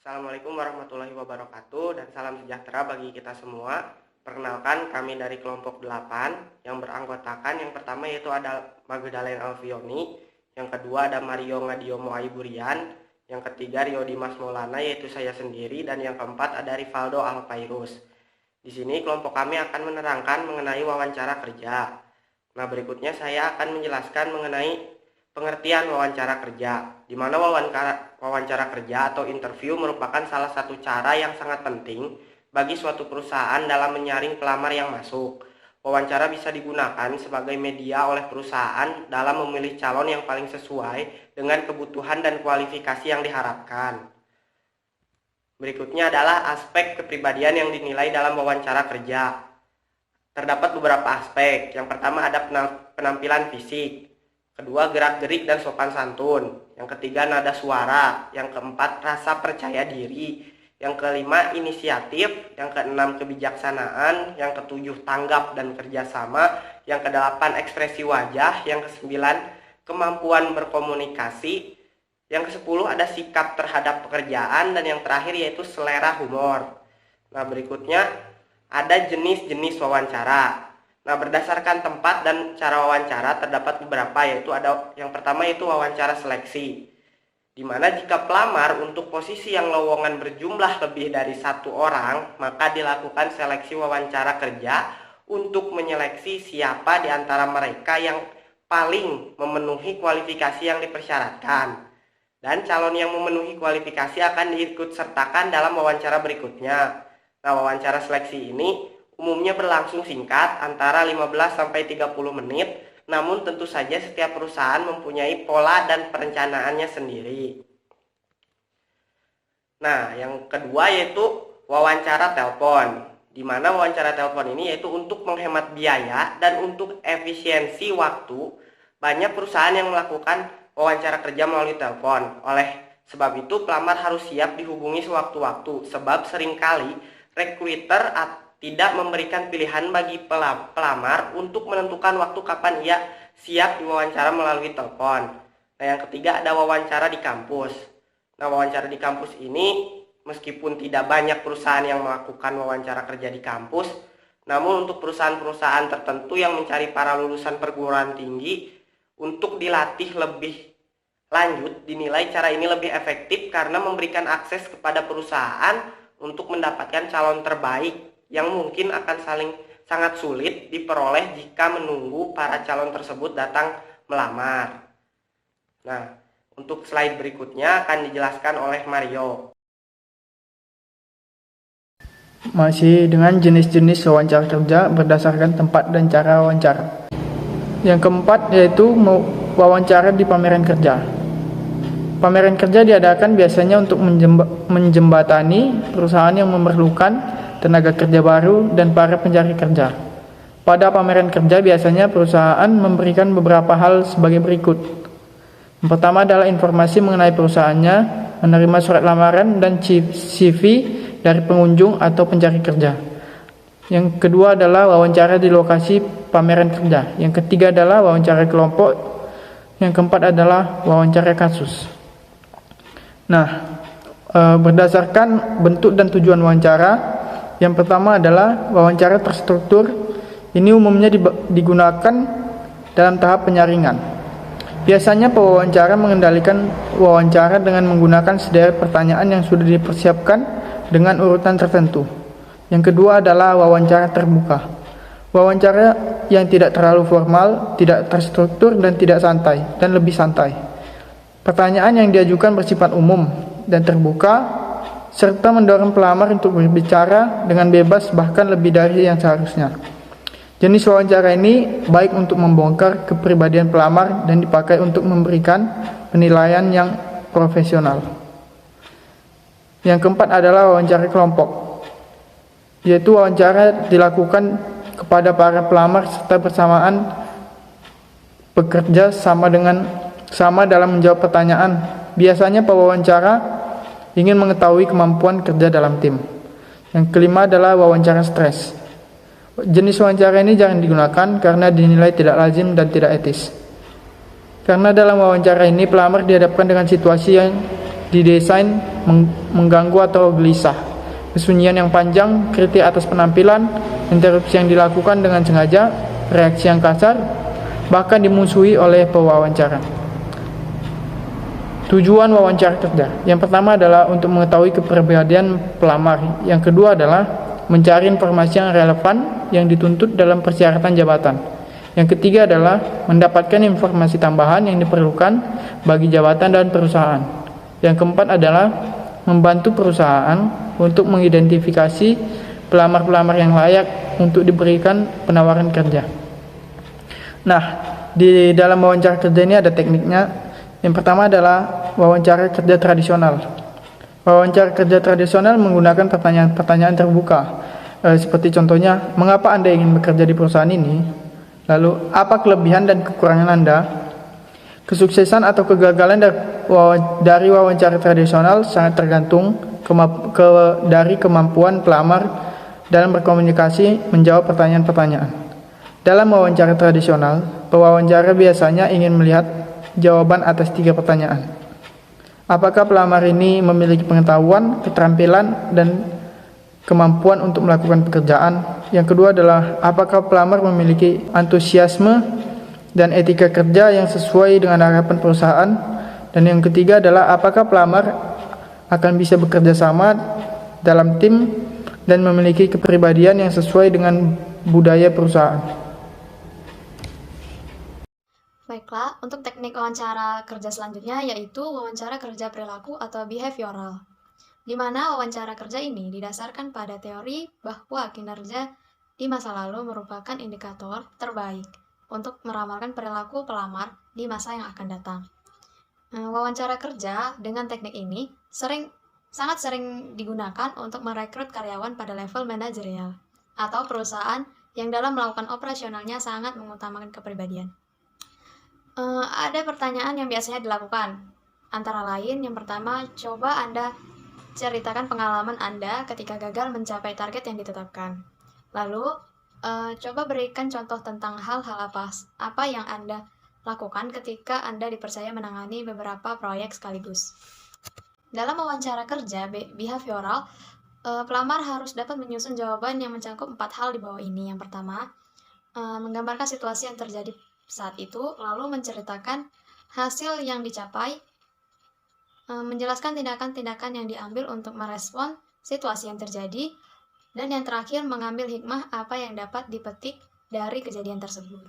Assalamualaikum warahmatullahi wabarakatuh dan salam sejahtera bagi kita semua. Perkenalkan, kami dari kelompok 8 yang beranggotakan yang pertama yaitu ada Magdalena Alfioni, yang kedua ada Mario Ngadiomo Aiburian, yang ketiga Rio Dimas Maulana yaitu saya sendiri, dan yang keempat ada Rivaldo Alpairus. Di sini kelompok kami akan menerangkan mengenai wawancara kerja. Nah, berikutnya saya akan menjelaskan mengenai pengertian wawancara kerja, di mana wawancara kerja atau interview merupakan salah satu cara yang sangat penting bagi suatu perusahaan dalam menyaring pelamar yang masuk. Wawancara bisa digunakan sebagai media oleh perusahaan dalam memilih calon yang paling sesuai dengan kebutuhan dan kualifikasi yang diharapkan. Berikutnya adalah aspek kepribadian yang dinilai dalam wawancara kerja. Terdapat beberapa aspek. Yang pertama ada penampilan fisik. Kedua, gerak-gerik dan sopan santun. Yang ketiga, nada suara. Yang keempat, rasa percaya diri. Yang kelima, inisiatif. Yang keenam, kebijaksanaan. Yang ketujuh, tanggap dan kerjasama. Yang kedelapan, ekspresi wajah. Yang kesembilan, kemampuan berkomunikasi. Yang kesepuluh, ada sikap terhadap pekerjaan. Dan yang terakhir yaitu selera humor. Nah, berikutnya ada jenis-jenis wawancara. Nah, berdasarkan tempat dan cara wawancara terdapat beberapa, yaitu ada yang pertama yaitu wawancara seleksi, di mana jika pelamar untuk posisi yang lowongan berjumlah lebih dari satu orang, maka dilakukan seleksi wawancara kerja untuk menyeleksi siapa di antara mereka yang paling memenuhi kualifikasi yang dipersyaratkan. Dan calon yang memenuhi kualifikasi akan diikutsertakan dalam wawancara berikutnya. Nah, wawancara seleksi ini umumnya berlangsung singkat antara 15-30 menit, namun tentu saja setiap perusahaan mempunyai pola dan perencanaannya sendiri. Nah, yang kedua yaitu wawancara telepon, di mana wawancara telepon ini yaitu untuk menghemat biaya dan untuk efisiensi waktu. Banyak perusahaan yang melakukan wawancara kerja melalui telepon. Oleh sebab itu, pelamar harus siap dihubungi sewaktu-waktu, sebab seringkali recruiter tidak memberikan pilihan bagi pelamar untuk menentukan waktu kapan ia siap diwawancara melalui telepon. Nah, yang ketiga ada wawancara di kampus. Nah, wawancara di kampus ini meskipun tidak banyak perusahaan yang melakukan wawancara kerja di kampus, namun untuk perusahaan-perusahaan tertentu yang mencari para lulusan perguruan tinggi untuk dilatih lebih lanjut, dinilai cara ini lebih efektif karena memberikan akses kepada perusahaan untuk mendapatkan calon terbaik yang mungkin akan sangat sulit diperoleh jika menunggu para calon tersebut datang melamar. Nah, untuk slide berikutnya akan dijelaskan oleh Mario. Masih dengan jenis-jenis wawancara kerja berdasarkan tempat dan cara wawancara. Yang keempat yaitu wawancara di pameran kerja. Pameran kerja diadakan biasanya untuk menjembatani perusahaan yang memerlukan tenaga kerja baru dan para pencari kerja. Pada pameran kerja biasanya perusahaan memberikan beberapa hal sebagai berikut. Yang pertama adalah informasi mengenai perusahaannya, menerima surat lamaran dan CV dari pengunjung atau pencari kerja. Yang kedua adalah wawancara di lokasi pameran kerja. Yang ketiga adalah wawancara kelompok. Yang keempat adalah wawancara kasus. Nah, berdasarkan bentuk dan tujuan wawancara, yang pertama adalah wawancara terstruktur. Ini umumnya digunakan dalam tahap penyaringan. Biasanya pewawancara mengendalikan wawancara dengan menggunakan sederet pertanyaan yang sudah dipersiapkan dengan urutan tertentu. Yang kedua adalah wawancara terbuka. Wawancara yang tidak terlalu formal, tidak terstruktur dan tidak santai, dan lebih santai. Pertanyaan yang diajukan bersifat umum dan terbuka, serta mendorong pelamar untuk berbicara dengan bebas bahkan lebih dari yang seharusnya. Jenis wawancara ini baik untuk membongkar kepribadian pelamar dan dipakai untuk memberikan penilaian yang profesional. Yang keempat adalah wawancara kelompok, yaitu wawancara dilakukan kepada para pelamar serta bersamaan bekerja sama dalam menjawab pertanyaan. Biasanya pewawancara ingin mengetahui kemampuan kerja dalam tim. Yang kelima adalah wawancara stres. Jenis wawancara ini jangan digunakan karena dinilai tidak lazim dan tidak etis. Karena dalam wawancara ini pelamar dihadapkan dengan situasi yang didesain mengganggu atau gelisah. Kesunyian yang panjang, kritik atas penampilan, interupsi yang dilakukan dengan sengaja, reaksi yang kasar, bahkan dimusuhi oleh pewawancara. Tujuan wawancara kerja. Yang pertama adalah untuk mengetahui kepribadian pelamar. Yang kedua adalah mencari informasi yang relevan yang dituntut dalam persyaratan jabatan. Yang ketiga adalah mendapatkan informasi tambahan yang diperlukan bagi jabatan dan perusahaan. Yang keempat adalah membantu perusahaan untuk mengidentifikasi pelamar-pelamar yang layak untuk diberikan penawaran kerja. Nah, di dalam wawancara kerja ini ada tekniknya. Yang pertama adalah wawancara kerja tradisional. Wawancara kerja tradisional menggunakan pertanyaan-pertanyaan terbuka. Seperti contohnya, mengapa Anda ingin bekerja di perusahaan ini? Lalu, apa kelebihan dan kekurangan Anda? Kesuksesan atau kegagalan dari wawancara tradisional sangat tergantung dari kemampuan pelamar dalam berkomunikasi menjawab pertanyaan-pertanyaan. Dalam wawancara tradisional, pewawancara biasanya ingin melihat jawaban atas 3 pertanyaan. Apakah pelamar ini memiliki pengetahuan, keterampilan, dan kemampuan untuk melakukan pekerjaan? Yang kedua adalah, apakah pelamar memiliki antusiasme dan etika kerja yang sesuai dengan harapan perusahaan? Dan yang ketiga adalah, apakah pelamar akan bisa bekerja sama dalam tim dan memiliki kepribadian yang sesuai dengan budaya perusahaan? Baiklah, untuk teknik wawancara kerja selanjutnya yaitu wawancara kerja perilaku atau behavioral, di mana wawancara kerja ini didasarkan pada teori bahwa kinerja di masa lalu merupakan indikator terbaik untuk meramalkan perilaku pelamar di masa yang akan datang. Wawancara kerja dengan teknik ini sangat sering digunakan untuk merekrut karyawan pada level manajerial atau perusahaan yang dalam melakukan operasionalnya sangat mengutamakan kepribadian. Ada pertanyaan yang biasanya dilakukan, antara lain yang pertama, coba Anda ceritakan pengalaman Anda ketika gagal mencapai target yang ditetapkan. Lalu, coba berikan contoh tentang hal-hal apa yang Anda lakukan ketika Anda dipercaya menangani beberapa proyek sekaligus. Dalam wawancara kerja behavioral, pelamar harus dapat menyusun jawaban yang mencakup 4 hal di bawah ini. Yang pertama, menggambarkan situasi yang terjadi saat itu, lalu menceritakan hasil yang dicapai, menjelaskan tindakan-tindakan yang diambil untuk merespon situasi yang terjadi, dan yang terakhir mengambil hikmah apa yang dapat dipetik dari kejadian tersebut.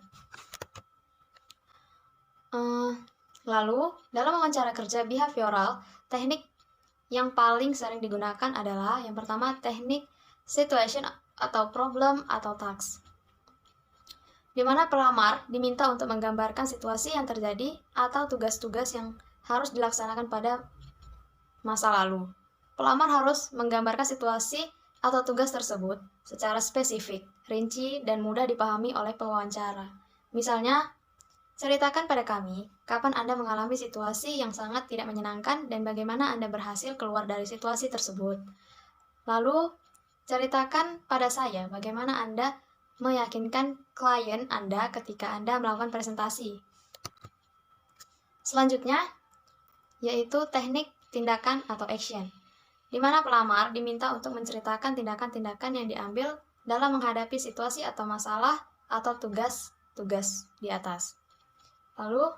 Lalu, dalam wawancara kerja behavioral, teknik yang paling sering digunakan adalah yang pertama teknik situation atau problem atau task, di mana pelamar diminta untuk menggambarkan situasi yang terjadi atau tugas-tugas yang harus dilaksanakan pada masa lalu. Pelamar harus menggambarkan situasi atau tugas tersebut secara spesifik, rinci, dan mudah dipahami oleh pewawancara. Misalnya, ceritakan pada kami kapan Anda mengalami situasi yang sangat tidak menyenangkan dan bagaimana Anda berhasil keluar dari situasi tersebut. Lalu, ceritakan pada saya bagaimana Anda meyakinkan klien Anda ketika Anda melakukan presentasi. Selanjutnya, yaitu teknik tindakan atau action, di mana pelamar diminta untuk menceritakan tindakan-tindakan yang diambil dalam menghadapi situasi atau masalah atau tugas-tugas di atas. Lalu,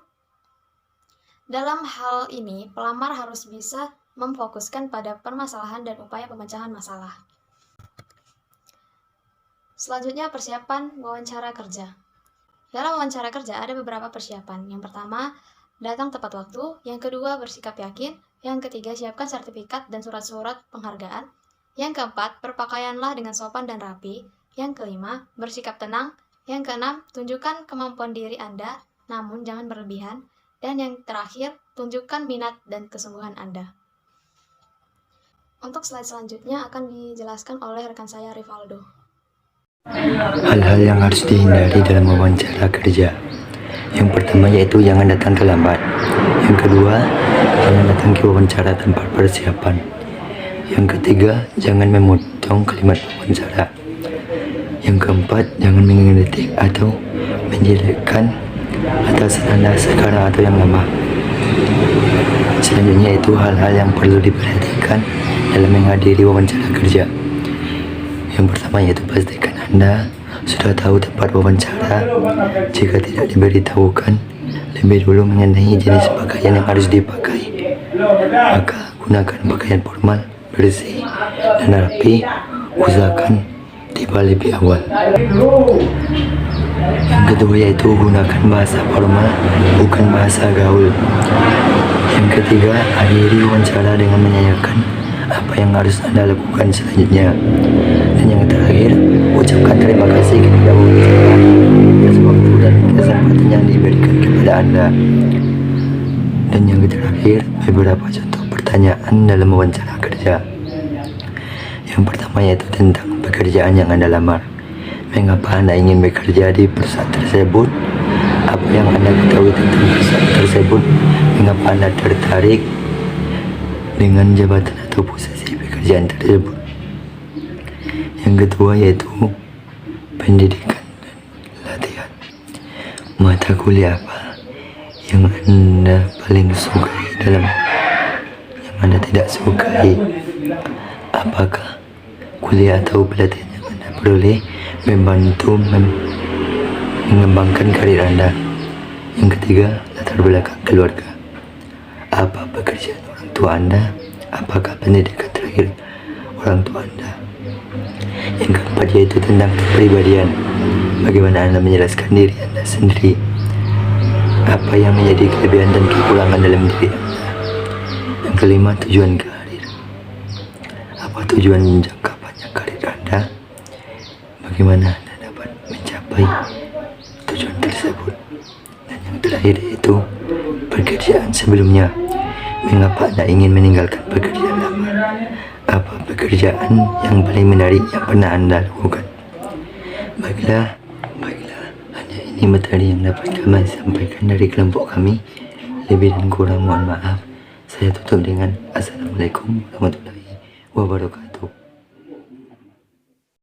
dalam hal ini, pelamar harus bisa memfokuskan pada permasalahan dan upaya pemecahan masalah. Selanjutnya, persiapan wawancara kerja. Dalam wawancara kerja ada beberapa persiapan. Yang pertama, datang tepat waktu. Yang kedua, bersikap yakin. Yang ketiga, siapkan sertifikat dan surat-surat penghargaan. Yang keempat, berpakaianlah dengan sopan dan rapi. Yang kelima, bersikap tenang. Yang keenam, tunjukkan kemampuan diri Anda, namun jangan berlebihan. Dan yang terakhir, tunjukkan minat dan kesungguhan Anda. Untuk slide selanjutnya akan dijelaskan oleh rekan saya, Rivaldo. Hal-hal yang harus dihindari dalam wawancara kerja. Yang pertama yaitu jangan datang terlambat. Yang kedua, jangan datang ke wawancara tanpa persiapan. Yang ketiga, jangan memotong kalimat wawancara. Yang keempat, jangan mengkritik atau menjelekkan atas Anda sekarang atau yang lama. Selanjutnya itu hal-hal yang perlu diperhatikan dalam menghadiri wawancara kerja. Yang pertama yaitu pastikan Anda sudah tahu tempat wawancara. Jika tidak diberitahukan, lebih dulu mengenai jenis pakaian yang harus dipakai. Maka gunakan pakaian formal, bersih, dan rapi. Usahakan tiba lebih awal. Yang kedua yaitu gunakan bahasa formal, bukan bahasa gaul. Yang ketiga, akhiri wawancara dengan menanyakan apa yang harus Anda lakukan selanjutnya. Dan yang terakhir, ucapkan terima kasih kepada wawancara atas waktu dan kesempatan yang diberikan kepada Anda. Dan yang terakhir, beberapa contoh pertanyaan dalam wawancara kerja. Yang pertama yaitu tentang pekerjaan yang Anda lamar. Mengapa Anda ingin bekerja di perusahaan tersebut? Apa yang Anda ketahui tentang perusahaan tersebut? Mengapa Anda tertarik dengan jabatan atau posisi pekerjaan tersebut? Yang kedua yaitu pendidikan dan latihan. Mata kuliah apa yang Anda paling sukai dalam yang Anda tidak sukai? Apakah kuliah atau pelatihan yang Anda peroleh membantu mengembangkan karir Anda? Yang ketiga, latar belakang keluarga. Apa pekerjaan orang tua Anda? Apakah pendidikan terakhir orang tua Anda? Yang keempat yaitu tentang kepribadian. Bagaimana Anda menjelaskan diri Anda sendiri? Apa yang menjadi kelebihan dan kekurangan dalam diri Anda? Yang kelima, tujuan karir. Apa tujuan jangka panjang karir Anda? Bagaimana Anda dapat mencapai tujuan tersebut? Dan yang terakhir yaitu pekerjaan sebelumnya. Mengapa Anda ingin meninggalkan pekerjaan lama? Apa pekerjaan yang paling menarik yang pernah Anda lakukan? Baiklah, hanya ini materi yang dapat kami sampaikan dari kelompok kami. Lebih dan kurang mohon maaf. Saya tutup dengan Assalamualaikum warahmatullahi wabarakatuh.